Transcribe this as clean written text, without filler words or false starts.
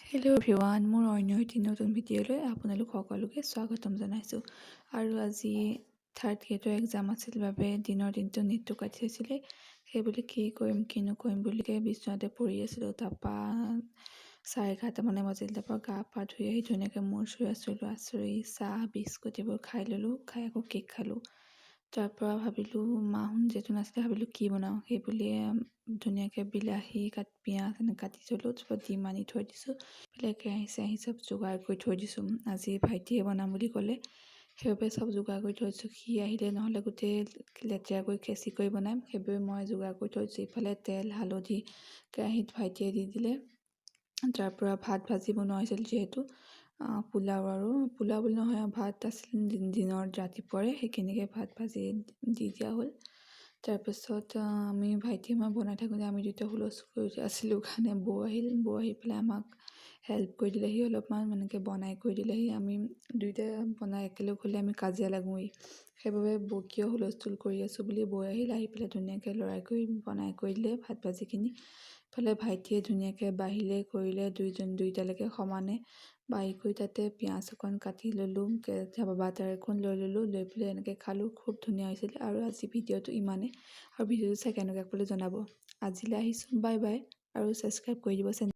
Hello' everyone, মোৰ অন্য এটি নতুন ভিডিঅ'লৈ আপোনালোক সকলোকে স্বাগতম জনাইছোঁ। আৰু আজি থাৰ্ড গ্ৰেডৰ এক্সাম আছিল বাবে দিনৰ দিনটো নেটটো কাটি থৈছিলে। সেইবুলি কি কৰিম কি নকৰিম বুলিকে বিচনাতে পৰি আছিলোঁ। তাৰপৰা 11:30 মানে বাজিল। তাৰপৰা গা পা ধুই আহি ধুনীয়াকৈ মূৰ চুই আচৰি চাহ বিস্কুট এইবোৰ খাই ল'লোঁ। খাই আকৌ কেক খালোঁ। তাৰপৰা ভাবিলোঁ মাহঁত যিহেতু নাছিলে, ভাবিলোঁ কি বনাওঁ। সেই বুলিয়ে ধুনীয়াকৈ বিলাহী পিঁয়াজ এনেকৈ কাটি থলোঁ। তাৰপৰা ডিম আনি থৈ দিছোঁ। এইফালে কেৰাহী চব যোগাৰ কৰি থৈ দিছোঁ। আজি ভাইটিয়ে বনাম বুলি ক'লে, সেইবাবে চব যোগাৰ কৰি থৈ দিছোঁ। সি আহিলে নহ'লে গোটেই লেতেৰা কৰি খেচি কৰি বনাম, সেইবাবে মই যোগাৰ কৰি থৈ দিছোঁ। ইফালে তেল হালধি কেৰাহীত ভাইটিয়ে দি দিলে। তাৰপৰা ভাত ভাজি বনোৱা হৈছিল, যিহেতু পোলাও বুলি নহয়, ভাত আছিল দিনৰ ৰাতিপুৱাৰে, সেইখিনিকে ভাত ভাজি দি দিয়া হ'ল। তাৰপিছত আমি ভাইটিয়ে মই বনাই থাকোঁতে আমি দুয়োটা হুলস্থুল কৰি আছিলোঁ কাৰণে বৌ আহি পেলাই আমাক হেল্প কৰি দিলেহি অলপমান, এনেকৈ বনাই কৰি দিলেহি। আমি দুয়োটাই বনাই একেলগ হ'লে আমি কাজিয়া লাগোঁৱেই, সেইবাবে বৌ কিয় হুলস্থুল কৰি আছোঁ বুলি বৌ আহি পেলাই ধুনীয়াকৈ লৰাই কৰি বনাই কৰি দিলে ভাত ভাজিখিনি। ইফালে ভাইটিয়ে ধুনীয়াকৈ বাঢ়িলে কৰিলে দুইটালৈকে সমানে বাঢ়ি কৰি তাতে পিঁয়াজ অকণ কাটি ল'লোঁ, বাটাৰ অকণ লৈ ল'লোঁ, লৈ পেলাই এনেকৈ খালোঁ। খুব ধুনীয়া হৈছিল। আৰু আজি ভিডিঅ'টো ইমানেই, আৰু ভিডিঅ'টো চাই কেনেকুৱা পালে জনাব। আজিলৈ আহিছোঁ, বাই বাই, আৰু ছাবস্ক্ৰাইব কৰি দিব চেনেল।